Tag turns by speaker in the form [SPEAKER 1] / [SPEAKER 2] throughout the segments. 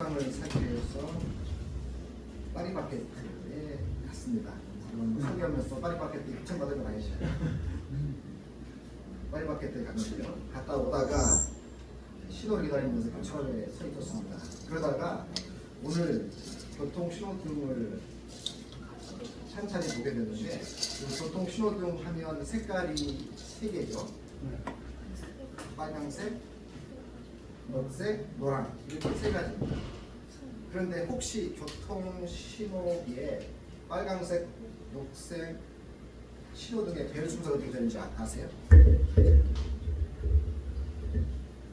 [SPEAKER 1] 책상을 사기 위해서 파리바게트에 갔습니다. 설교하면서 파리바게트 협찬받은 건 아니죠. 파리바게트에 갔는데요. 갔다 오다가 신호를 기다리면서 교차로에 서 있었습니다. 그러다가 오늘 교통 신호등을 찬찬히 보게 됐는데 교통 신호등 하면 색깔이 3개죠. 빨간색, 녹색, 노란 이렇게 3가지입니다. 그런데 혹시 교통 신호기에 빨간색, 녹색 신호등의 배열 순서가 어떻게 되는지 아세요?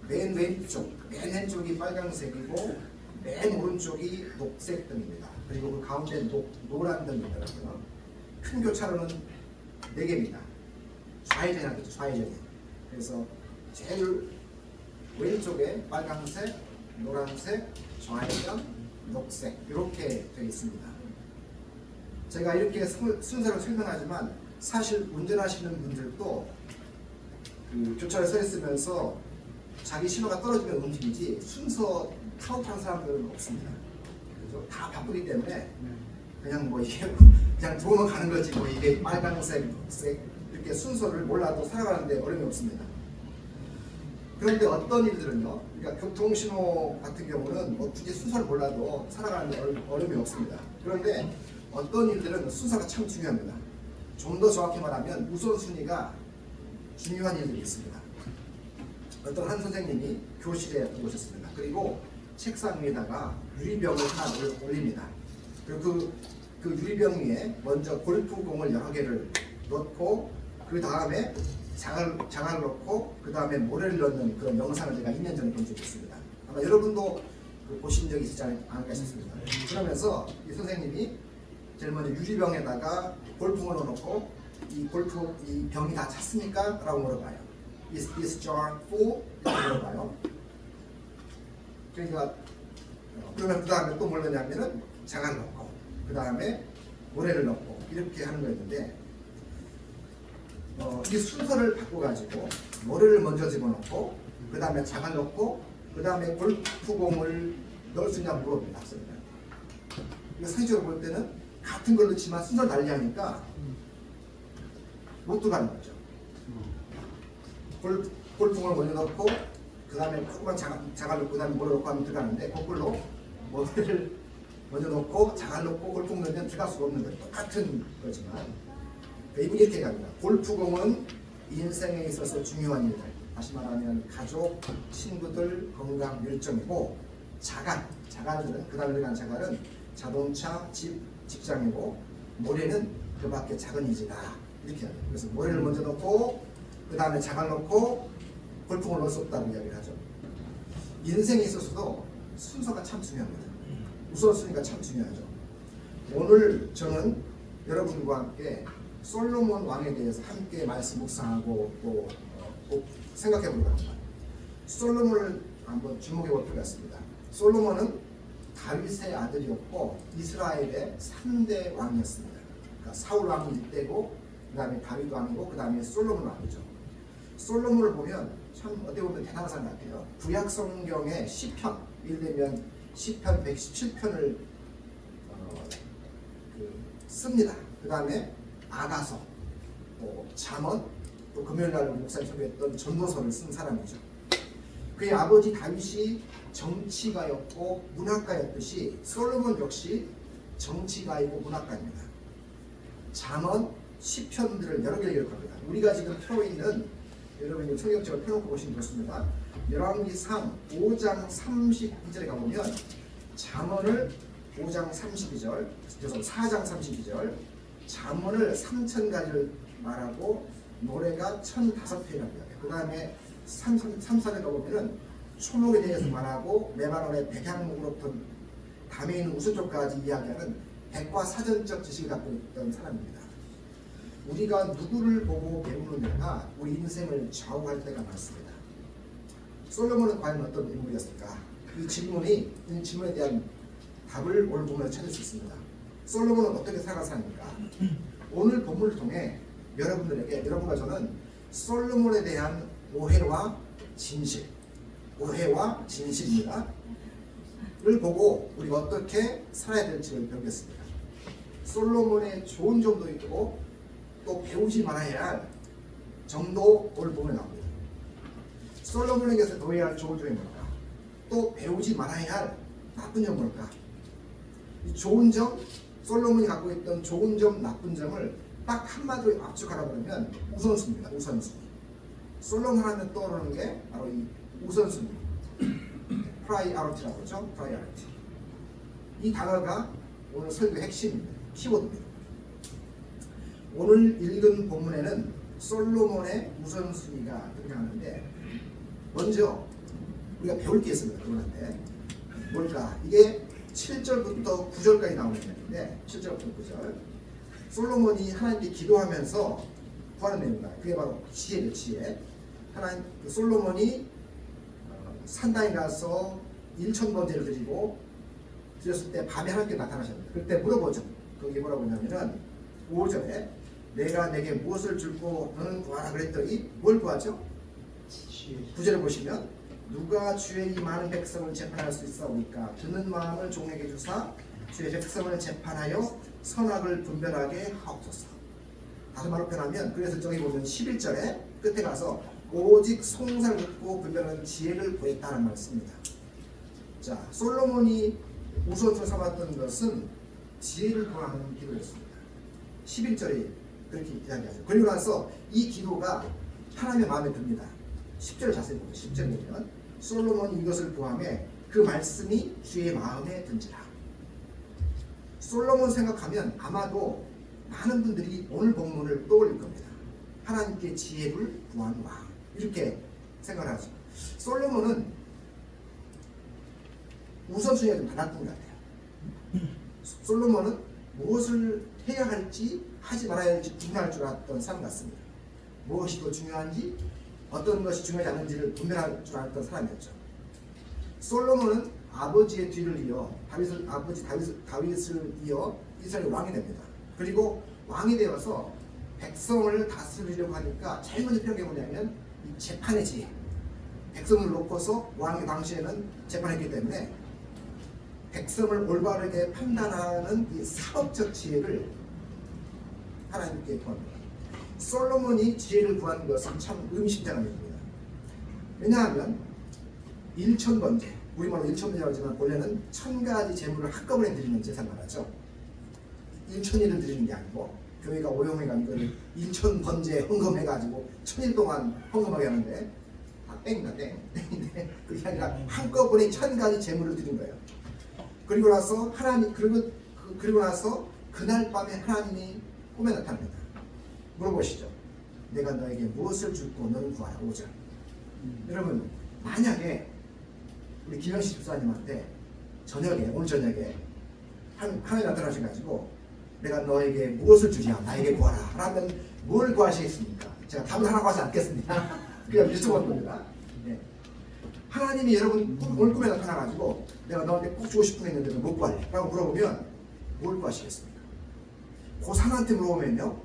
[SPEAKER 1] 맨 왼쪽이 빨간색이고 맨 오른쪽이 녹색 등입니다. 그리고 그 가운데 노란 등이 있더라고요. 큰 교차로는 4개입니다. 좌회전하겠죠. 좌회전. 그래서 제일 왼쪽에 빨간색, 노란색, 좌회전, 녹색 이렇게 되어 있습니다. 제가 이렇게 순서를 설명하지만 사실 운전하시는 분들도 그 교차로에 서 있으면서 자기 신호가 떨어지면 움직이지 순서 카운트하는 사람들은 없습니다. 그죠? 다 바쁘기 때문에 그냥 뭐 이게 그냥 들어오면 가는 거지 뭐 이게 빨간색, 녹색 이렇게 순서를 몰라도 살아가는데 어려움이 없습니다. 그런데 어떤 일들은요, 그러니까 교통신호 같은 경우는 뭐 굳이 순서를 몰라도 살아가는데 어려움이 없습니다. 그런데 어떤 일들은 순서가 참 중요합니다. 좀 더 정확히 말하면 우선순위가 중요한 일들이 있습니다. 어떤 한 선생님이 교실에 오셨습니다. 그리고 책상 위에다가 유리병을 하나 올립니다. 그리고 그 유리병 위에 먼저 골프공을 여러 개를 넣고 그 다음에 장을 넣고 그 다음에 모래를 넣는 그런 영상을 제가 2년 전에 본 적이 있습니다. 아마 여러분도 보신 적이 있지 않을까 싶습니다. 그러면서 이 선생님이 제일 먼저 유리병에다가 골프공을 넣어놓고 이 병이 다 찼습니까? 라고 물어봐요. Is this jar full? 이렇게 물어봐요. 그러니까 그러면 그 다음에 또 뭘 넣냐면은 장을 넣고 그 다음에 모래를 넣고 이렇게 하는 거였는데 이 순서를 바꿔가지고 모래를 먼저 집어넣고 그 다음에 장을 넣고 그 다음에 골프공을 넣을 수 있냐 물어봅니다. 학생들. 상식적으로 볼 때는 같은 걸 넣지만 순서를 달리하니까 못 들어가는 거죠. 골프공을 먼저 넣고 그 다음에 조그만 장을 넣고 그 다음에 모래 넣고 하면 들어가는데 거꾸로 모래를 먼저 넣고 장을 넣고 골프공 넣으면 들어갈 수가 없는 거예요. 똑같은 거지만 이분이 이렇게 갑니다. 골프공은 인생에 있어서 중요한 일들, 다시 말하면 가족, 친구들, 건강, 열정이고 자갈들은 그 다음에 들어간 자갈은 자동차, 집, 직장이고 모래는 그 밖에 작은 이지다 이렇게 합니다. 그래서 모래를 먼저 넣고 그 다음에 자갈 넣고 골프공을 넣을 수 없다고 이야기를 하죠. 인생에 있어서도 순서가 참 중요합니다. 우선순위가 참 중요하죠. 오늘 저는 여러분과 함께 솔로몬 왕에 대해서 함께 말씀 묵상하고 또 생각해 보려고 합니다. 솔로몬을 한번 주목해 볼 필요가 있습니다. 솔로몬은 다윗의 아들이었고 이스라엘의 3대 왕이었습니다. 그러니까 사울 왕이 이때고 그 다음에 다윗 왕이고 그 다음에 솔로몬 왕이죠. 솔로몬을 보면 참 어떻게 보면 대단한 사람 같아요. 구약 성경의 시편, 예를 들면 시편 117편을 씁니다. 그 다음에 아가서, 또 잠언, 또 금요일날 목사님 소개했던 전도서를 쓴 사람이죠. 그의 아버지 다윗이 정치가였고 문학가였듯이 솔로몬 역시 정치가이고 문학가입니다. 잠언, 시편들을 여러 개 기록합니다. 우리가 지금 펴고 있는 여러분이 성경책을 펴놓고 보시면 좋습니다. 열왕기상 5장 32절에 가보면 잠언을 5장 32절, 그래서 4장 32절 잠언을 3000가지를 말하고 노래가 1005편이라고 해요. 그 다음에 3사를 가보면 초목에 대해서 말하고 레바논의 백향목으로부터 담에 있는 우수족까지 이야기하는 백과사전적 지식을 갖고 있던 사람입니다. 우리가 누구를 보고 배우느냐가 우리 인생을 좌우할 때가 많습니다. 솔로몬은 과연 어떤 인물이었을까? 이 질문에 대한 답을 오늘 보면 찾을 수 있습니다. 솔로몬은 어떻게 살아갔습니까? 오늘 본문을 통해 여러분과 저는 솔로몬에 대한 오해와 진실입니다. 보고 우리가 어떻게 살아야 될지를 배우겠습니다. 솔로몬의 좋은 점도 있고 또 배우지 말아야 할 정도를 보면 나옵니다. 솔로몬에게서 배워야 할 좋은 점이 뭘까? 또 배우지 말아야 할 나쁜 점이 뭘까? 이 좋은 점, 솔로몬이 갖고 있던 좋은 점, 나쁜 점을 딱 한마디로 압축하라 그러면 우선순위입니다. 우선순위. 솔로몬 하면 떠오르는 게 바로 이 우선순위. 프라이어리티라고 그러죠. 프라이어리티. 이 단어가 오늘 설교의 핵심입니다. 키워드입니다. 오늘 읽은 본문에는 솔로몬의 우선순위가 등장하는데 먼저 우리가 배울 게 있습니다. 그분한테 뭘까? 이게 7절부터 9절까지 나오는 내용인데 7절부터 9절 솔로몬이 하나님께 기도하면서 구하는 내용입니다. 그게 바로 지혜죠. 지혜. 하나님 솔로몬이 산당에 가서 1000번제를 드렸을 때 밤에 하나님께 나타나셨습니다. 그때 물어보죠. 거기 뭐라고 하냐면은 5절에 내가 내게 무엇을 줄고 너는 구하라 그랬더니 뭘 구하죠? 9절을 보시면 누가 주의 이 많은 백성을 재판할 수 있사오니까 듣는 마음을 종에게 주사 주의 백성을 재판하여 선악을 분별하게 하옵소서. 다른 말로 표현하면 그래서 저기 보면 11절에 끝에 가서 오직 송사를 듣고 분별하는 지혜를 구했다는 말씀입니다. 자, 솔로몬이 우선으로 삼았던 것은 지혜를 구하는 기도였습니다. 11절에 그렇게 이야기하죠. 그리고 나서 이 기도가 하나님의 마음에 듭니다. 10절을 자세히 보면 10절에 보면 솔로몬이 이것을 구하매 그 말씀이 주의 마음에 든지라. 솔로몬 생각하면 아마도 많은 분들이 오늘 본문을 떠올릴 겁니다. 하나님께 지혜를 구한 왕 이렇게 생각을 하죠. 솔로몬은 우선순위가 좀 달랐던 것 같아요. 솔로몬은 무엇을 해야 할지 하지 말아야 할지 분별할 줄 알았던 사람 같습니다. 무엇이 더 중요한지 어떤 것이 중요하지 않은지를 분별할 줄 알았던 사람이었죠. 솔로몬은 아버지의 뒤를 이어 다윗을 이어 이스라엘 왕이 됩니다. 그리고 왕이 되어서 백성을 다스리려고 하니까 제일 먼저 필요한 게 뭐냐면 이 재판의 지혜. 백성을 놓고서 왕이 당시에는 재판했기 때문에 백성을 올바르게 판단하는 이 사법적 지혜를 하나님께 구합니다. 솔로몬이 지혜를 구한 것은 참 의미심장한 일입니다. 왜냐하면 1000번제, 우리말로 1000번제라고 하지만 원래는 1000가지 제물을 한꺼번에 드리는 제사를 말하죠. 1000일을 드리는 게 아니고 교회가 오용해가지고 이걸 1000번제 헌금해가지고 1000일 동안 헌금하게 하는데 땡이다 땡인데 그게 아니라 한꺼번에 1000가지 제물을 드린 거예요. 그리고 나서 그리고 나서 그날 밤에 하나님이 꿈에 나타납니다. 물어보시죠. 내가 너에게 무엇을 줄고 너는 구하라. 5절. 여러분 만약에 우리 김영식 집사님한테 오늘 저녁에 하나님 나타나셔가지고 내가 너에게 무엇을 주랴 나에게 구하라 라면 뭘 구하시겠습니까? 제가 답을 하라고 하지 않겠습니다. 그냥 여쭤보는 겁니다. 네. 하나님이 여러분 오늘 꿈에 나타나가지고 내가 너한테 꼭 주고 싶은 게 있는데 못 구할래 라고 물어보면 뭘 구하시겠습니까? 고3한테 물어보면요,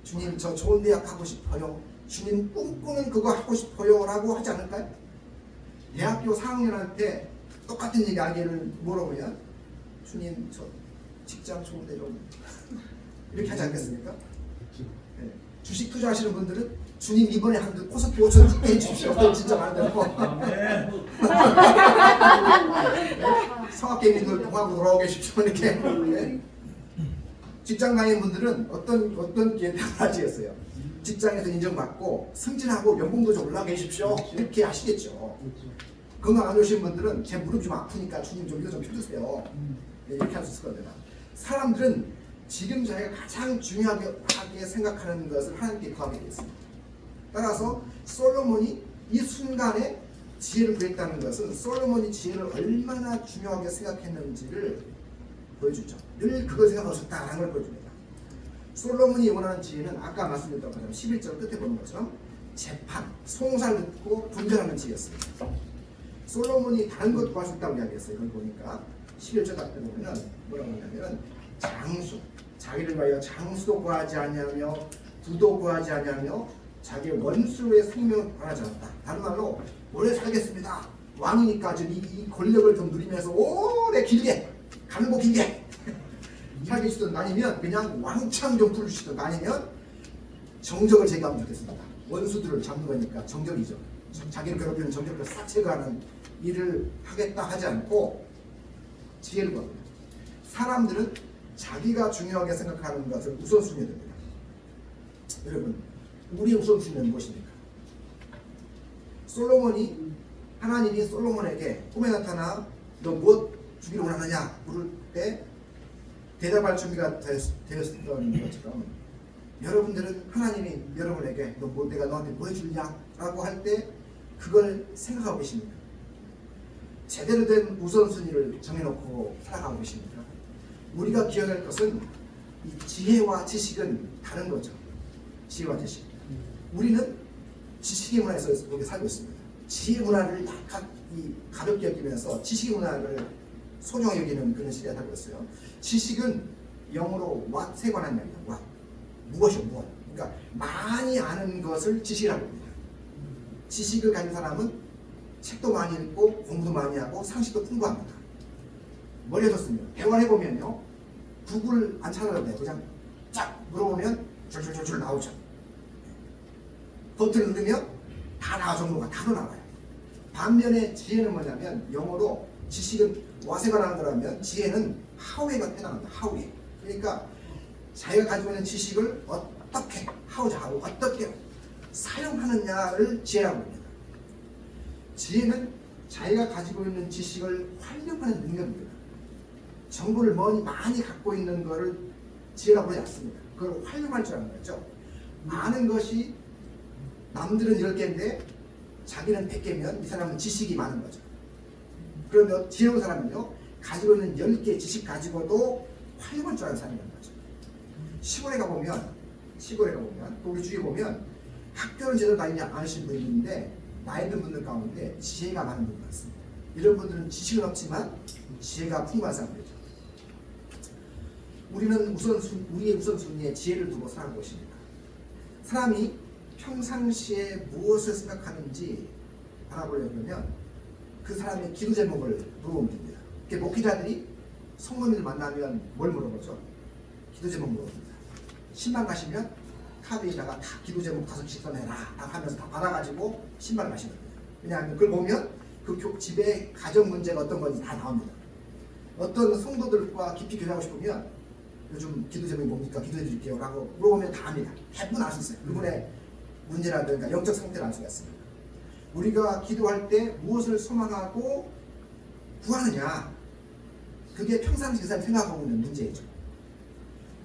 [SPEAKER 1] 주님 저 좋은 대학 가고 싶어요, 주님 꿈꾸는 그거 하고 싶어요 라고 하지 않을까요? 대학교 4학년한테 똑같은 얘기를 물어보면 주님 저 직장 좋은데 좀 이렇게 하지 않겠습니까? 네. 주식 투자하시는 분들은 주님 이번에 한 코스피 5천 찍게 해주십시오. 진짜 많은데요. 성악개미들 동하고 돌아오고 계십시오. 이렇게. 네. 직장 다니는 분들은 어떤 기회를 하시겠어요? 직장에서 인정받고 승진하고 연봉도 좀 올라가 계십시오. 이렇게 하시겠죠. 건강 안 좋으신 분들은 제 무릎 좀 아프니까 주님 좀 이거 좀 펴주세요. 네, 이렇게 할 수 있을 거예요. 사람들은 지금 자기가 가장 중요하게 생각하는 것을 하나님께 구하게 되어 있습니다. 따라서 솔로몬이 이 순간에 지혜를 구했다는 것은 솔로몬이 지혜를 얼마나 중요하게 생각했는지를 보여주죠. 늘 그걸 생각하셨다는 걸 보여줍니다. 솔로몬이 원하는 지혜는 아까 말씀드렸던 것처럼 11절 끝에 보는 것처럼 재판, 송사를 듣고 분별하는 지혜였습니다. 솔로몬이 다른 것 구하셨다고 이야기했어요. 이걸 보니까 11절 앞에 보면 뭐라고 하냐면 장수, 자기를 위하여 장수도 구하지 아니하며 부도 구하지 아니하며 자기의 원수의 생명을 구하지 않았다. 다른 말로 오래 살겠습니다 왕이니까 좀 이 권력을 좀 누리면서 오래 길게 갈고 길게 살기시든 아니면 그냥 왕창 좀 풀으시든 아니면 정적을 제거하면 좋겠습니다. 원수들을 잡는 거니까 정적이죠. 자기를 괴롭히는 정적을 싹 제거하는 일을 하겠다 하지 않고 지혜를 구합니다. 사람들은 자기가 중요하게 생각하는 것을 우선순위에 둡니다. 여러분, 우리의 우선순위는 무엇입니까? 솔로몬이 하나님이 솔로몬에게 꿈에 나타나 너 무엇 주기를 원하느냐 물을 때 대답할 준비가 되었던 것처럼 여러분들은 하나님이 여러분에게 너 뭐 내가 너한테 뭐 해줄냐 라고 할 때 그걸 생각하고 계십니까? 제대로 된 우선순위를 정해놓고 살아가고 계십니까? 우리가 기억할 것은 이 지혜와 지식은 다른 거죠. 지혜와 지식. 우리는 지식의 문화에서 여기 살고 있습니다. 지혜 문화를 약간 가볍게 여기면서 지식의 문화를 소중하게 여기는 그런 시대에 살고 있어요. 지식은 영어로 what에 관한 이야기다. what. 무엇이요, 무엇. 그러니까 많이 아는 것을 지식이라고 합니다. 지식을 가진 사람은 책도 많이 읽고 공부도 많이 하고 상식도 풍부합니다. 머리에 좋습니다. 대화해보면요. 구글 안 찾아도 돼요. 그냥 쫙 물어보면 줄줄줄줄 나오죠. 버튼을 누르면 다 나와, 정보가 다 나와요. 반면에 지혜는 뭐냐면 영어로 지식은 what에 관한 거라면 지혜는 how에가 해당합니다. how에. 그러니까 자기가 가지고 있는 지식을 어떻게 how하고 어떻게 사용하느냐를 지혜라고 합니다. 지혜는 자기가 가지고 있는 지식을 활용하는 능력입니다. 정보를 많이 갖고 있는 것을 지혜라고 하지 않습니다. 그걸 활용할 줄 아는 거죠. 아는 것이 남들은 10개인데 자기는 100개면 이 사람은 지식이 많은 거죠. 그러면 지혜로운 사람은요, 가지고 있는 10개 지식 가지고도 활용할 줄 아는 사람이라는 거죠. 시골에 가보면 또 우리 주위에 보면 학교를 제대로 다니지 않으신 분이 있는데 나이 든 분들 가운데 지혜가 많은 분이 많습니다. 이런 분들은 지식은 없지만 지혜가 풍부한 사람들이죠. 우리는 우리의 우선순위에 지혜를 두고 살아가는 것입니다. 사람이 평상시에 무엇을 생각하는지 알아보려면 그 사람의 기도 제목을 물어보면 됩니다. 목회자들이 성도님들 만나면 뭘 물어보죠? 기도 제목 물어봅니다. 신방 가시면 카드에다가 다 기도 제목 5씩 써내라 하면서 다 받아가지고 신방 가시거든요. 왜냐하면 그걸 보면 그 집에 가정 문제가 어떤 건지 다 나옵니다. 어떤 성도들과 깊이 교제하고 싶으면 요즘 기도 제목이 뭡니까? 기도해 드릴게요 라고 물어보면 다 합니다. 대부분 알 수 있어요. 그분의 문제라든가 영적 상태를 알 수가 있습니다. 우리가 기도할 때 무엇을 소망하고 구하느냐, 그게 평상시 그 사람이 생각하고 있는 문제이죠.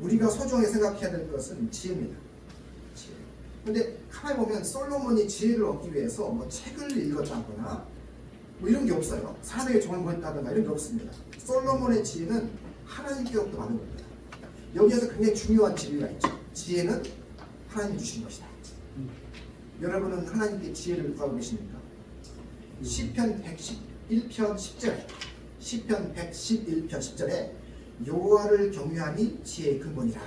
[SPEAKER 1] 우리가 소중하게 생각해야 될 것은 지혜입니다. 지혜. 근데 가만히 보면 솔로몬이 지혜를 얻기 위해서 뭐 책을 읽었다거나 뭐 이런 게 없어요. 사람에게 조언을 구했다거나 이런 게 없습니다. 솔로몬의 지혜는 하나님께로부터 받은 겁니다. 여기에서 굉장히 중요한 진리가 있죠. 지혜는 하나님 주신 것이다. 여러분은 하나님께 지혜를 구하고 계십니까? 시편 111편 10절, 시편 111편 10절에 여호와를 경외하니 지혜의 근본이라.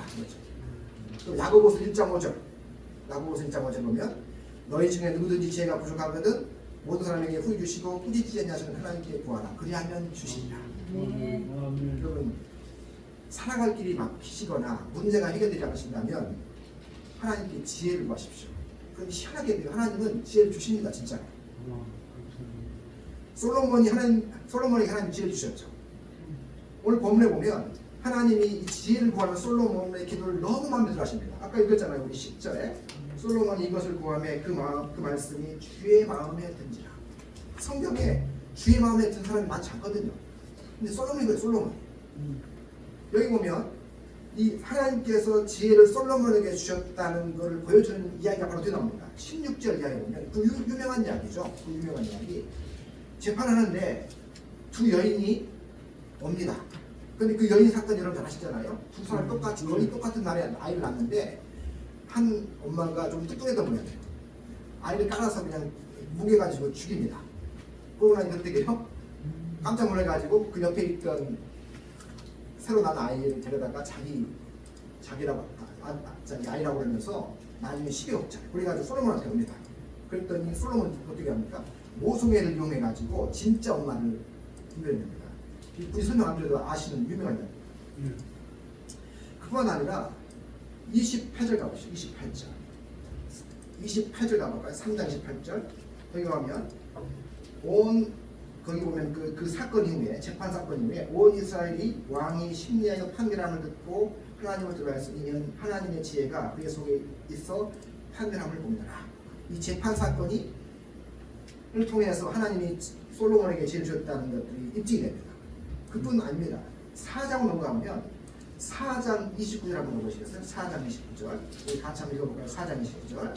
[SPEAKER 1] 또 야고보서 1.5절, 야고보서 1.5절 보면 너희 중에 누구든지 지혜가 부족하거든 모든 사람에게 후히 주시고 꾸짖지 아니하시는 하나님께 구하라. 그리하면 주시리라. 여러분, 살아갈 길이 막히시거나 문제가 해결되지 않으신다면 하나님께 지혜를 구하십시오. 그런데 희한하게 하나님은 지혜를 주십니다. 진짜. 솔로몬에게 하나님 지혜를 주셨죠. 오늘 본문에 보면 하나님이 이 지혜를 구하는 솔로몬의 기도를 너무 마음에 들어 하십니다. 아까 읽었잖아요. 우리 10절에 솔로몬이 이것을 구하며 그 말씀이 주의 마음에 든지라. 성경에 주의 마음에 든 사람이 많지 않거든요. 근데 솔로몬이 그래요. 솔로몬. 여기 보면 이 하나님께서 지혜를 솔로몬에게 주셨다는 것을 보여주는 이야기가 바로 뒤에 나옵니다. 16절 이야기 보면 그 유명한 이야기죠. 그 유명한 이야기. 재판하는데 두 여인이 옵니다. 근데 그 여인 사건 여러분 잘 아시잖아요. 두 사람 똑같이 거의 똑같은 날에 아이를 낳는데 한 엄마가 좀 뚱뚱했던 모양이에요. 아이를 깔아서 그냥 뭉개가지고 죽입니다. 그러고 나니 어떻게요? 깜짝 놀라가지고 그 옆에 있던 새로 난 아이를 데려다가 자기라고 자기 아이라고 하면서 나중에 시비 없잖아요. 그래가지고 솔로몬한테 옵니다. 그랬더니 솔로몬 어떻게 합니까? 모성애를 이용해 가지고 진짜 엄마를 분별해냅니다. 우리 설명 안 드려도 아시는 유명한 이야기. 그뿐 아니라 28절 가보시죠. 28절. 28절 가볼까요? 3장 28절. 거기 가면 거기 보면 그 사건 이후에, 재판 사건 이후에 온 이스라엘이 왕이 심리하여 판결함을 듣고 하나님을 들어하였으니 이는 하나님의 지혜가 그의 속에 있어 판결함을 보느라. 이 재판 사건이 을 통해서 하나님이 솔로몬에게 지혜를 주었다는 것들이 입증이 됩니다. 그뿐 아닙니다. 4장 넘어가면 4장 29절 한번 보시겠어요? 4장 29절. 우리 같이 한번 읽어볼까요? 4장 29절.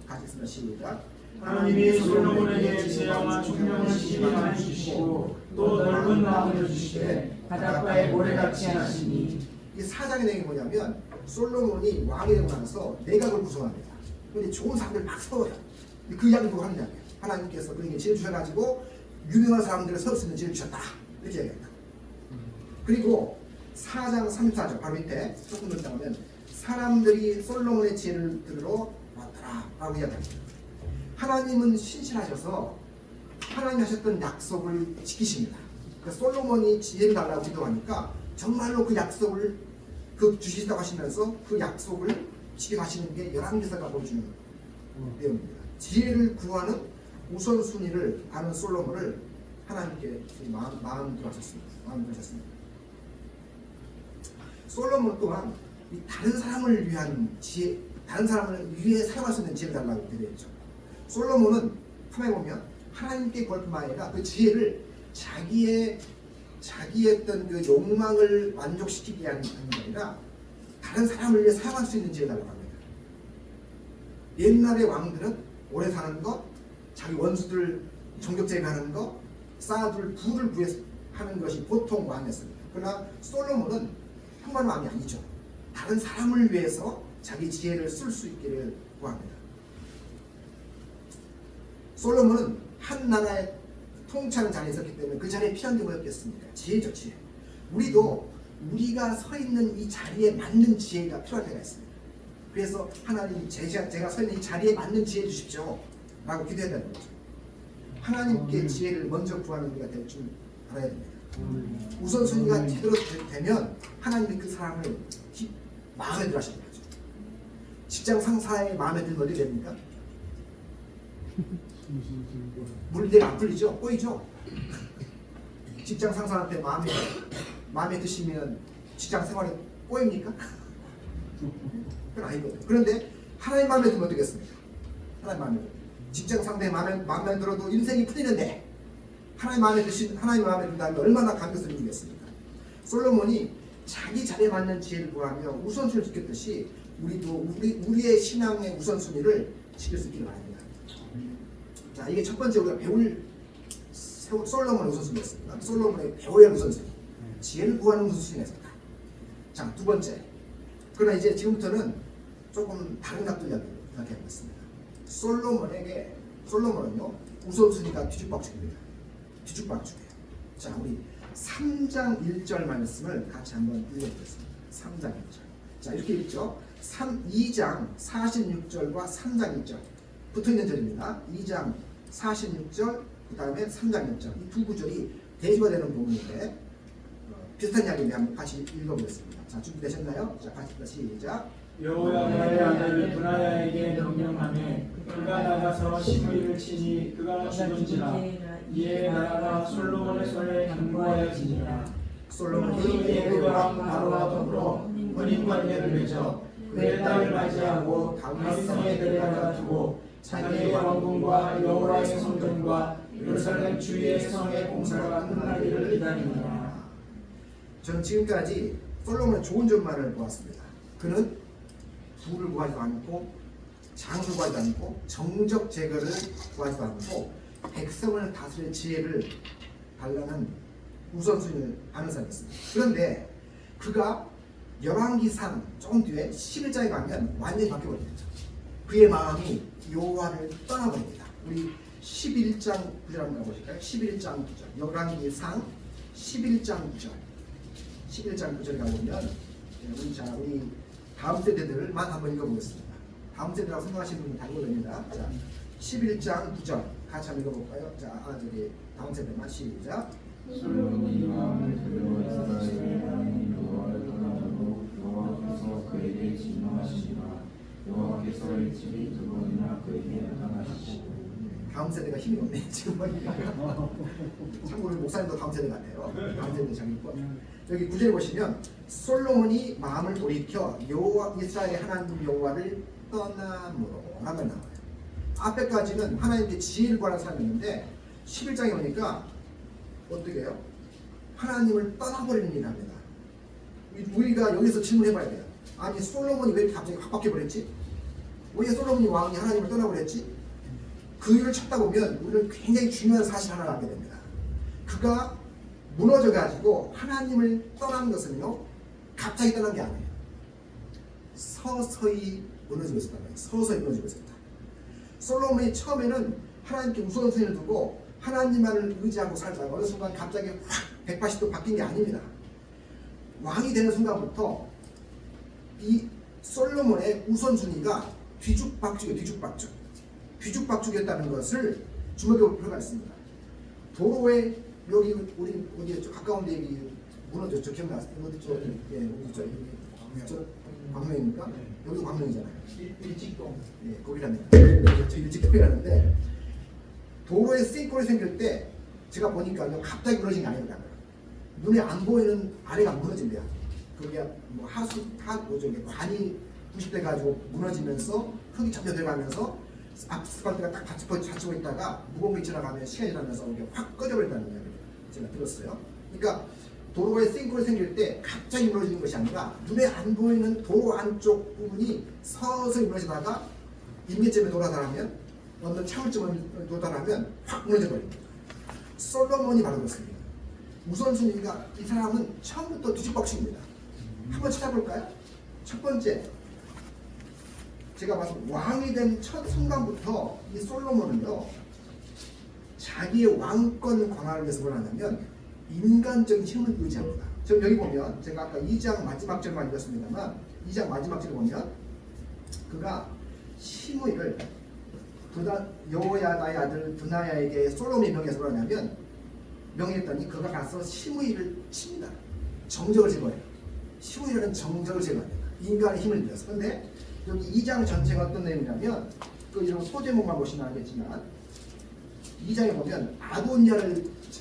[SPEAKER 1] 같이 읽습니다. 시작.
[SPEAKER 2] 하나님이 솔로몬에게 지혜와 총명을 심히 주시고 또 넓은 마음을 주시되 바닷가의 모래같이 하시니.
[SPEAKER 1] 이 4장의 내용이 뭐냐면 솔로몬이 왕이 되고 나서 내각을 구성합니다. 그런데 좋은 사람들 막 세워요. 그 이야기를 보고 하는 이야기예요. 하나님께서 그에게 지혜를 주셔가지고 유명한 사람들을 세울 수 있는 지혜를 주셨다. 이렇게 얘기합니다. 그리고 4장 34절 바로 밑에 조금 더 나가면 사람들이 솔로몬의 지혜를 들으러 왔더라 라고 이야기합니다. 하나님은 신실하셔서 하나님이 하셨던 약속을 지키십니다. 그러니까 솔로몬이 지혜를 달라고 기도하니까 정말로 그 약속을 주시다고 하시면서 그 약속을 지켜가시는 게 열왕기서가 보여주는 내용입니다. 지혜를 구하는 우선순위를 아는 솔로몬을 하나님께 마음 들어하셨습니다. 솔로몬 또한 다른 사람을 위한 지혜, 다른 사람을 위해 사용할 수 있는 지혜를 달라고 기도했죠. 솔로몬은 처음에 보면 하나님께 구할 뿐만 아니라 그 지혜를 자기의 어떤 그 욕망을 만족시키기 위한 게 아니라 다른 사람을 위해 사용할 수 있는 지혜를 달라고 합니다. 옛날의 왕들은 오래 사는 것, 자기 원수들 정격 제거하는 것, 쌓아둘 부를 구하는 것이 보통 왕이었습니다. 그러나 솔로몬은 평범한 왕이 아니죠. 다른 사람을 위해서 자기 지혜를 쓸 수 있기를 구합니다. 솔로몬은 한 나라의 통치하는 자리에 있었기 때문에 그 자리에 필요한 게 뭐였겠습니까? 지혜죠, 지혜. 우리도 우리가 서 있는 이 자리에 맞는 지혜가 필요할 때가 있습니다. 그래서 하나님 제가 서 있는 이 자리에 맞는 지혜 주십시오 라고 기도해야 되는 거죠. 하나님께 지혜를 먼저 구하는 우리가 될 줄 알아야 됩니다. 우선순위가 제대로 되면 하나님이 그 사람을 마음에 들어 하시는 거죠. 직장 상사의 마음에 들면 어떻게 됩니까? 물대가 안 풀리죠? 꼬이죠? 직장 상사한테 마음에 드시면 직장 생활이 꼬입니까? 그건 아니거든요. 그런데 하나님 마음에 들면 어떻겠습니까? 하나님 마음에 들면 직장 상대 마음에 들어도 인생이 풀리는데 하나님 마음에 든다면 얼마나 감격스러운 일이겠습니까? 솔로몬이 자기 자리에 맞는 지혜를 구하며 우선순위를 지켰듯이 우리도 우리의 신앙의 우선순위를 지킬 수 있기를 바랍니다. 자, 이게 첫 번째 우리가 배울 솔로몬의 우선순위였습니다. 솔로몬의 배워야 할 우선순위, 지혜를 구하는 우선순위였습니다. 자, 두 번째. 그러나 이제 지금부터는 조금 다른 각도 이야기를 생각해 보겠습니다. 솔로몬은요 우선순위가 뒤죽박죽입니다. 뒤죽박죽이에요. 자, 우리 3장 1절 말씀을 같이 한번 읽어보겠습니다. 3장 1절. 자, 이렇게 읽죠. 2장 46절과 3장 1절 붙어있는 절입니다. 2장 46절 그 다음에 3장 1절 이 두 구절이 대조가 되는 부분인데 비슷한 이야기인데 한번 같이 읽어보겠습니다. 자, 준비되셨나요? 자, 같이 시작.
[SPEAKER 2] 여호야다의 아들 브나야에게 명령하매 그가 나가서 시므리를 치니 그가 죽은지라. 이에 나라가 솔로몬의 손에 강구하여지니라.
[SPEAKER 1] 솔로몬이
[SPEAKER 2] 예후 왕 바로와 더불어 혼인 관계를 맺어 그의 딸을 맞이하고 다윗 성에 데려다가 두고 자기의 왕궁과 여호와의 성전과 예루살렘 주위의 성의 공사가 끝나기를 기다리니라.
[SPEAKER 1] 저는 지금까지 솔로몬의 좋은 점만을 보았습니다. 그는 부를 구하지도 않고 장수를 구하지도 않고 정적 제거를 구하지도 않고 백성을 다스릴 지혜를 달라는 우선순위를 아는 사람이었습니다. 그런데 그가 열왕기상 조금 뒤에 11장에 가면 완전히 바뀌어버립니다. 그의 마음이 여호와를 떠나버립니다. 우리 11장 9절 한번 가보실까요? 11장 9절 열왕기상 11장 9절 11장 9절 가보면 우리 다음 세대들만 한번 읽어보겠습니다. 다음 세대라고 생각하시는 분은 다 읽어냅니다. 자, 11장 9절 같이 한번 읽어볼까요? 자, 저기 다음 세대만 시작.
[SPEAKER 2] 솔로몬이 마음을 돌려 이스라엘의 하나님 여호와를 떠나도록 여호와께서 그에게 진노하시니라. 여호와께서 일찍이 두 번이나 그에게 나타나시고.
[SPEAKER 1] 다음 세대가 힘이 없네 지금 보니까. 참고로 목사님도 다음 세대 같아요. 다음 세대 잘 읽고 여기 9절에 보시면 솔로몬이 마음을 돌이켜 여호와 이스라엘 하나님 여호와를 떠남으로 라고 나와요. 앞에까지는 하나님께 지혜를 구하는 사람이 있는데 11장에 오니까 어떻게 해요? 하나님을 떠나버리는 일을 합니다. 우리가 여기서 질문해봐야 돼요. 아니 솔로몬이 왜 이렇게 갑자기 확 바뀌어버렸지? 왜 솔로몬이 왕이 하나님을 떠나버렸지? 그 이유를 찾다 보면 우리는 굉장히 중요한 사실 하나를 알게 됩니다. 그가 무너져가지고 하나님을 떠난 것은요 갑자기 떠난 게 아니에요. 서서히 무너지고 있었단 말이에요. 서서히 무너지고 있었다. 솔로몬이 처음에는 하나님께 우선순위를 두고 하나님만을 의지하고 살다가 어느 순간 갑자기 확 180도 바뀐 게 아닙니다. 왕이 되는 순간부터 이 솔로몬의 우선순위가 뒤죽박죽이었다는 것을 주목해 볼 필요가 있습니다. 도로에 여기 우리 어디 가까운 데 여기 무너졌죠. 기억나세요? 어디 쪽? 예, 어디 쪽? 여기 광명입니까? 여기도 광명이잖아요.
[SPEAKER 2] 일직동.
[SPEAKER 1] 예, 거기랍니다. 일직동이라는데 도로에 싱크홀이 생길 때 제가 보니까요 갑자기 무너진 게 아니더라고요. 눈에 안 보이는 아래가 무너진대요. 그게 뭐 관이 부식돼 가지고 무너지면서 흙이 접혀들어가면서 아스팔트가 딱 받치고 있다가 무거운 게 지나가면 시간이 지나면서 이렇게 확 꺼져버린다는 이야기를 제가 들었어요. 그러니까 도로에 싱크홀이 생길 때 갑자기 무너지는 것이 아니라 눈에 안 보이는 도로 안쪽 부분이 서서히 무너지다가 임계점에 도달하면 어느 차물점에 도달하면 확 무너져버립니다. 솔로몬이 바로 그렇습니다. 우선순위가 이 사람은 처음부터 뒤죽박죽입니다. 한번 찾아볼까요? 첫 번째, 제가 봐서 왕이 된 첫 순간부터 이 솔로몬은요 자기의 왕권 강화를 위해서 뭘 하냐면 인간적인 힘을 의지합니다. 지금 여기 보면 제가 아까 2장 마지막 절만 읽었습니다만 2장 마지막 절을 보면 그가 시므이를 여호야다의 아들 드나야에게 솔로몬이 명해서 뭘 하냐면 명했더니 그가 가서 시므이를 칩니다. 정적을 제거해요. 시므이라는 정적을 제거합니다. 인간의 힘을 빌려서. 그런데 여기 2장 전체가 어떤 내용이냐면 그 이런 소제목만 보시면 알겠지만 2장에 보면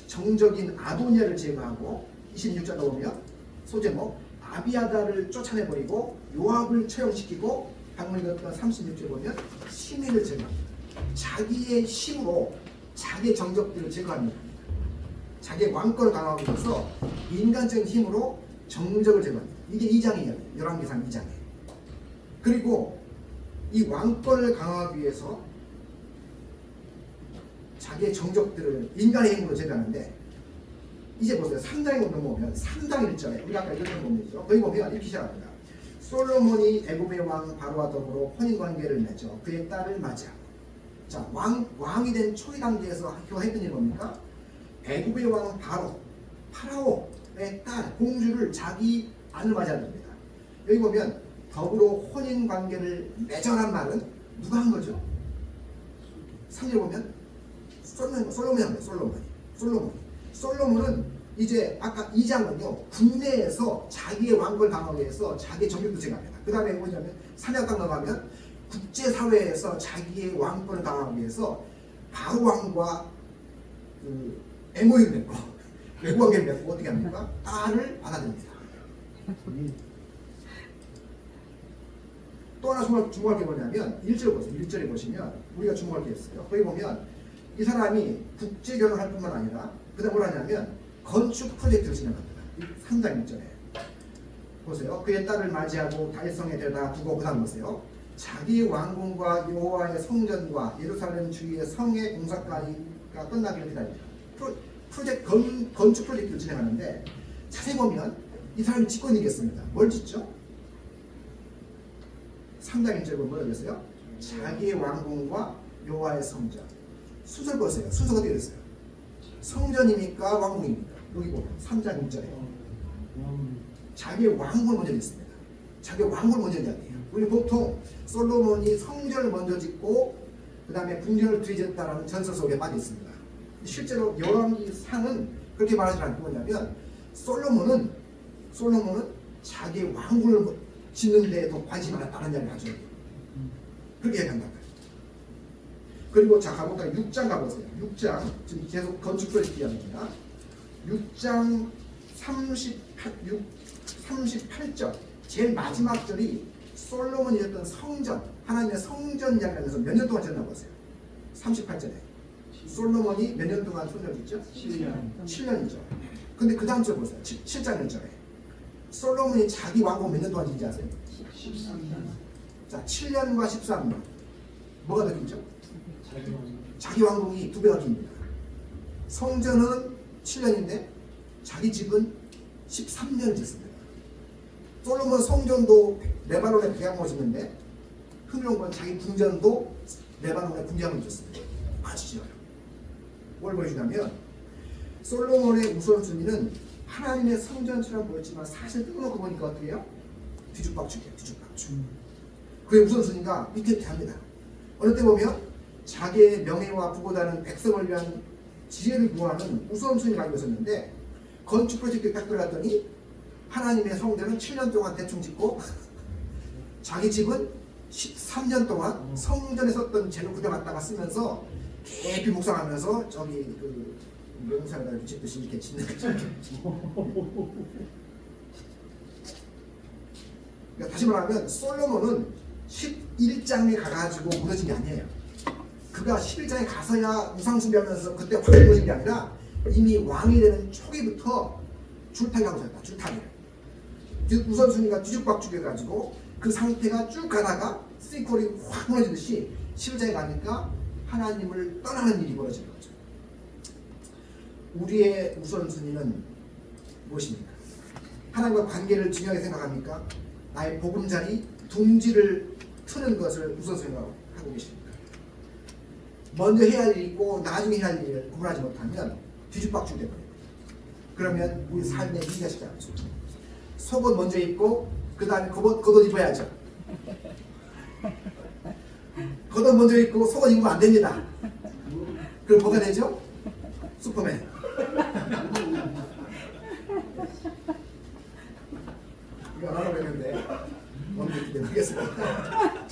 [SPEAKER 1] 정적인 아도니아를 제거하고 26절에 보면 소제목 아비아다를 쫓아내버리고 요압을 처형시키고 방금 읽었던 36절에 보면 시므이를 제거합니다. 자기의 힘으로 자기의 정적들을 제거합니다. 자기의 왕권을 강화하기 위해서 인간적인 힘으로 정적을 제거합니다. 이게 2장이에요. 열왕기상 2장에. 그리고 이 왕권을 강화하기 위해서 자기의 정적들을 인간의 힘으로 제거하는데 이제 보세요. 3장에 넘어오면 3장 1절에 우리 아까 읽었던 부분이죠. 거기 보면 이렇게 시작합니다. 솔로몬이 애굽의 왕 바로와 더불어 혼인관계를 맺어 그의 딸을 맞이하고 자, 왕이 된 초기 단계에서 했던 일이 뭡니까? 애굽의 왕 파라오의 딸 공주를 자기 아들 맞이합니다. 여기 보면 더불어 혼인 관계를 맺어란 말은 누가 한 거죠? 3절 보면 솔로몬이 한 거예요. 솔로몬은 이제 아까 2장은요 국내에서 자기의 왕권을 강화하기 위해서 자기의 정력도 제거합니다. 그 다음에 뭐냐면 3장 딱 넘어가면 국제사회에서 자기의 왕권을 강화하기 위해서 바로 왕과 MOU를 맺고 외국관계를 맺고 어떻게 합니까? 딸을 받아들입니다. 또 하나 주목할 게 뭐냐면 1절 보세요. 1절에 보시면 우리가 주목할 게 있어요. 거기 보면 이 사람이 국제 결혼할 뿐만 아니라 그다음 뭘 하냐면 건축 프로젝트를 진행합니다. 3장 1절에 보세요. 그의 딸을 맞이하고 다윗성에 데려다 두고 그다음 보세요. 자기 왕궁과 여호와의 성전과 예루살렘 주위의 성의 공사까지가 끝나기를 기다립니다. 건축 프로젝트를 진행하는데 자세히 보면 이 사람이 짓고 있는 게 있습니다. 뭘 짓죠? 3장 1절에 보면 뭐라고 했어요? 자기의 왕궁과 여호와의 성전. 순서를 보세요. 순서가 어떻게 됐어요? 성전입니까? 왕궁입니까? 여기 보면 3장 1절에 자기의 왕궁을 먼저 짓습니다. 자기의 왕궁을 먼저 짓는 이야기예요. 우리 보통 솔로몬이 성전을 먼저 짓고 그 다음에 궁전을 들이졌다라는 전설 속에 빠져 있습니다. 실제로 열왕기상은 그렇게 말하지 않고 뭐냐면 솔로몬은 자기 왕궁을 짓는 데에 더 관심이 많았다는 이야기를 하죠. 그렇게 얘기한다. 그리고 자 가볼까요? 6장 가보세요. 6장 지금 계속 건축 프로젝트 이야기입니다. 6장 38절 제일 마지막 절이 솔로몬이 지었던 성전, 하나님의 성전 이야기를 하면서 몇 년 동안 지었나 보세요. 38절에 솔로몬이 몇 년 동안 성전을 짓죠? 7년이죠. 근데 그 다음 절 보세요. 7장 1절에 솔로몬이 자기 왕궁 몇 년 동안 짓는지 아세요?
[SPEAKER 2] 13년.
[SPEAKER 1] 자, 7년과 13년 뭐가 더 길죠? 자기 왕궁이 2배가 깁니다. 성전은 7년인데 자기 집은 13년 짓습니다. 솔로몬 성전도 레바논에 백양을 짓는데 흥미로운 건 자기 궁전도 레바논에 궁전을 짓습니다. 같이 지어요. 뭘 보여주냐면 솔로몬의 우선순위는 하나님의 성전처럼 보였지만 사실 뜯어놓고 보니까 어떻게 해요? 뒤죽박죽이에요. 뒤죽박죽. 그의 우선순위가 밑에 이렇게 합니다. 어느 때 보면 자기의 명예와 부보다는 백성을 위한 지혜를 구하는 우선순위를 가지고 있었는데 건축 프로젝트에 딱 들어갔더니 하나님의 성전은 7년 동안 대충 짓고 자기 집은 13년 동안 성전에 썼던 재료 그대로 갖다가 쓰면서 깊이 묵상하면서 저기 그 명상에다 붙이듯이 이렇게 짓는 거죠. 그러니까 다시 말하면 솔로몬은 11장에 가가지고 무너진 게 아니에요. 그가 11장에 가서야 우상숭배하면서 그때 확 무너진 게 아니라 이미 왕이 되는 초기부터 줄타기 하고 있었다. 줄타기. 우선순위가 뒤죽박죽해가지고 그 상태가 쭉 가다가 싱크홀이 확 무너지듯이 11장에 가니까 하나님을 떠나는 일이 벌어지는 거죠. 우리의 우선순위는 무엇입니까? 하나님과 관계를 중요하게 생각합니까? 나의 보금자리 둥지를 트는 것을 우선순위로 하고 계십니까? 먼저 해야 할 일이 있고 나중에 해야 할 일을 구분하지 못하면 뒤죽박죽이 되버립니다. 그러면 우리 삶에 의미가 쉽지 않죠. 속옷 먼저 입고 그 다음에 겉옷 입어야죠. 겉옷 먼저 입고 속옷 입으면 안 됩니다. 그럼 뭐가 되죠? 슈퍼맨. 이거 안 하려고 했는데 너무 이렇게 하겠습니다.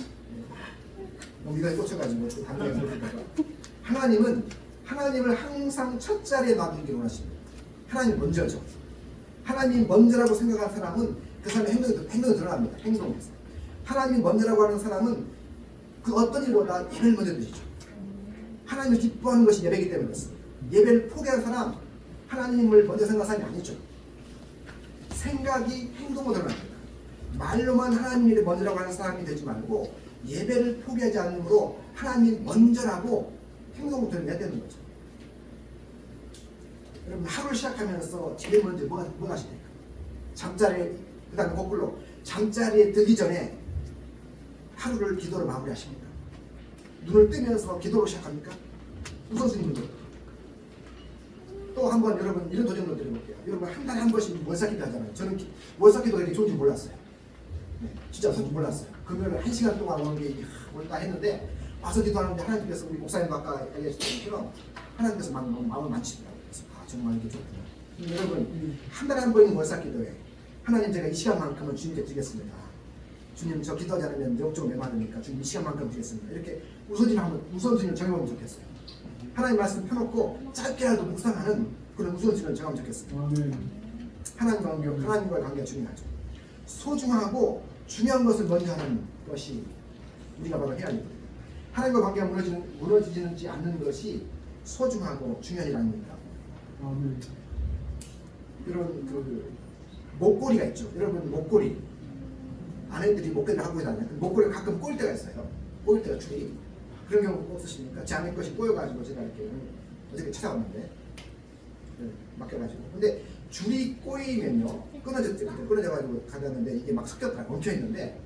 [SPEAKER 1] 너무 이거에 꽂혀가지고 또 당연히 모르다가 하나님을 항상 첫 자리에 놔두기를 원하십니다. 하나님 먼저죠. 하나님 먼저라고 생각하는 사람은 그 사람의 행동이 드러납니다. 행동에서. 하나님이 먼저라고 하는 사람은 그 어떤 일보다 예배를 먼저 드시죠. 하나님을 기뻐하는 것이 예배이기 때문에 그렇습니다. 예배를 포기한 사람, 하나님을 먼저 생각하는 사람이 아니죠. 생각이 행동으로 드러납니다. 말로만 하나님을 먼저라고 하는 사람이 되지 말고 예배를 포기하지 않으므로 하나님 먼저라고 행동으로 드러내야 되는 거죠. 여러분 하루를 시작하면서 제일 먼저 뭐가 하십니까? 잠자리에 그 다음에 거꾸로 잠자리에 들기 전에 하루를 기도로 마무리하십니다. 눈을 뜨면서 기도로 시작합니까? 우선순위입니다. 또 한 번 여러분 이런 도전을 드려볼게요. 여러분 한 달에 한 번씩 월삭기도 하잖아요. 저는 월삭기도가 이렇게 좋은지 몰랐어요. 네, 진짜 좋은지 몰랐어요. 금요일에 1시간 동안 오는 게 뭘까 했는데 와서 기도하는데 하나님께서 우리 목사님도 아까 얘기하셨던 것처럼 하나님께서 마음을 만지더라고요. 그래서 정말 이게 좋구나. 여러분 한 달에 한 번인 월삭기도에 하나님 제가 이 시간만큼은 주님께 드리겠습니다. 주님 저 기도하지 않으면 영적으로 메마르니까 주님 이 시간만큼 드리겠습니다. 이렇게 우선순위를 정해보면 좋겠어요. 하나님 말씀 펴놓고 짧게라도 묵상하는 그런 우선순위를 정하면 좋겠습니다. 하나님과의 관계가 중요하죠. 소중하고 중요한 것을 먼저 하는 것이 우리가 바로 해야 할 일입니다. 하나님과 관계가 무너지지 않는 것이 소중하고 중요한 일 아닙니까? 이런 그 목걸이가 있죠. 여러분 목걸이 아내들이 목걸이를 하고 다녀요. 목걸이가 가끔 꼬일 때가 있어요. 꼬일 때가 줄이 그런 경우 없으십니까? 제 아내 것이 꼬여가지고 제가 이렇게 어저께 찾아왔는데 맡겨가지고 근데 줄이 꼬이면요 끊어졌죠. 끊어져가지고 가졌는데 이게 막 섞였다 엉켜있는데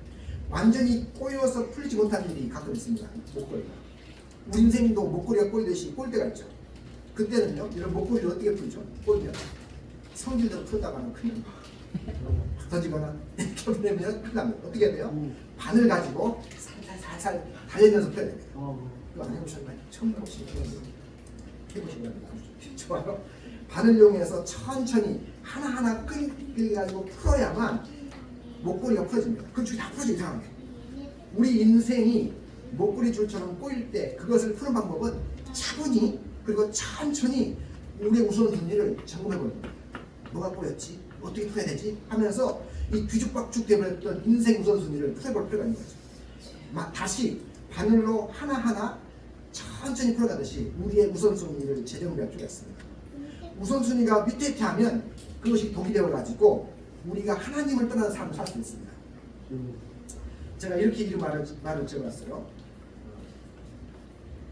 [SPEAKER 1] 완전히 꼬여서 풀리지 못한 일이 가끔 있습니다. 목걸이가 우리 인생도 목걸이가 꼬이듯이 꼬일 때가 있죠. 그때는요 이런 목걸이를 어떻게 풀죠? 꼬이면 성질대로 풀다가는 큰일 납니다. 던지거나 이렇게 풀면 큰일 납니다. 어떻게 해야 돼요? 바늘 가지고 살살 달리면서 풀어야 됩니다. 그거 안 해보셨나요? 처음 해보시면 해보시기 바랍니다. 좋아요. 바늘 이용해서 천천히 하나하나 끌어가지고 풀어야만 목걸이가 풀어집니다. 그 줄이 다 풀어져 이상하게. 우리 인생이 목걸이 줄처럼 꼬일 때 그것을 푸는 방법은 차분히 그리고 천천히 우리의 우선순위를 점검해 보는 거예요. 뭐가 꼬였지? 어떻게 풀어야 되지? 하면서 이 뒤죽박죽 되버렸던 인생 우선순위를 풀어볼 필요가 있는 거죠. 다시 바늘로 하나하나 천천히 풀어가듯이 우리의 우선순위를 재정비할 필요가 있습니다. 우선순위가 위태위태하면 그것이 독이 되어가지고 우리가 하나님을 떠나는 삶을 살 수 있습니다. 제가 이렇게 이름 말을 적어놨어요.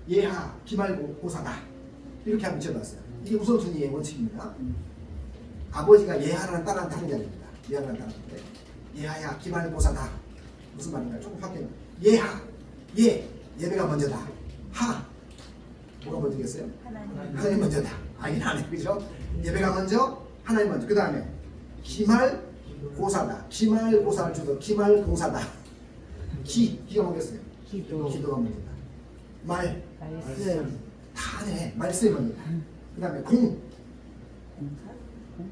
[SPEAKER 1] 예하, 기말고, 고사다. 이렇게 한번 적어놨어요. 이게 우선순위의 원칙입니다. 아버지가 예하라는 딸한테 하는 이야기입니다. 예하라는 딸한테. 예하야, 기말, 고사다. 무슨 말인가요? 조금 바뀌는. 예하, 예배가 먼저다. 하, 뭐가 먼저겠어요? 하나님 먼저다. 아니, 하나님, 그죠? 예배가 먼저, 하나님 먼저. 그 다음에 기말, 고사다. 기말, 고사를 주도 기말, 고사다. 기가 뭐겠어요? 기도가 먼저다. 말씀 다네. 말씀이 먼저다. 그 다음에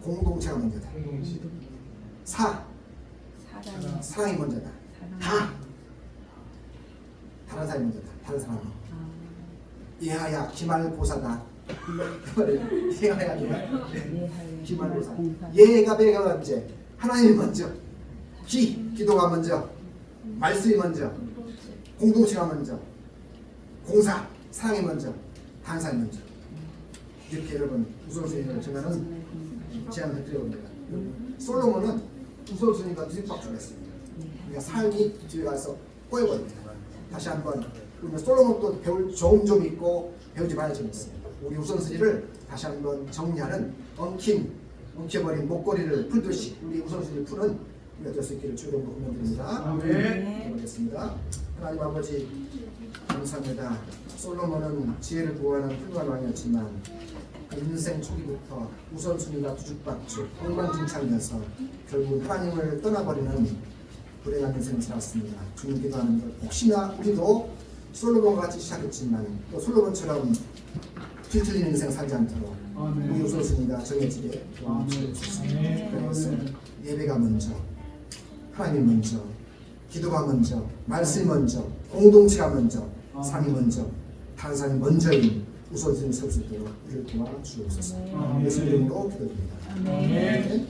[SPEAKER 1] 공동체가 먼저다. 사랑이 먼저다. 다른 사람이 먼저다. 다른 사람이. 예하야 기말고사다. 예하야 기말고사. 예가 배가 먼저. 하나님이 먼저. 기도가 먼저. 말씀이 먼저. 공동체가 먼저. 공사 사랑이 먼저. 다른 사람이 먼저. 이렇게 여러분 우선순위를 정하는 제안을 드려봅니다. 솔로몬은 우선순위가 뒤집박죽했습니다. 그러니까 삶이 뒤에 가서 꼬여버립니다. 다시 한번 우리는 솔로몬도 배울 좋은 점이 있고 배우지 말아야 점이 있습니다. 우리 우선순위를 다시 한번 정리하는 엉켜버린 목걸이를 풀듯이 우리 우선순위를 푸는 우리가 될 수 있기를 주로 응원드립니다. 기도하겠습니다. 하나님 아버지 감사합니다. 솔로몬은 지혜를 구하는 훌륭한 왕이었지만 그 인생 초기부터 우선순위가 뒤죽박죽 공방진창이어서 결국 하나님을 떠나버리는 불행한 인생을 살았습니다. 주님 기도하는 것 혹시나 우리도 솔로몬과 같이 시작했지만 또 솔로몬처럼 뒤틀리는 인생 살지 않도록 우리 우선순위가 정해지게 도와주옵소서. 그래서 예배가 먼저, 하나님 먼저, 기도가 먼저, 말씀이 먼저, 공동체가 먼저, 삶이 먼저, 다른 사람이 먼저인 우선순위 설 수 있도록 우리를 도와주옵소서. 예수 이름으로 기도드립니다. 아멘.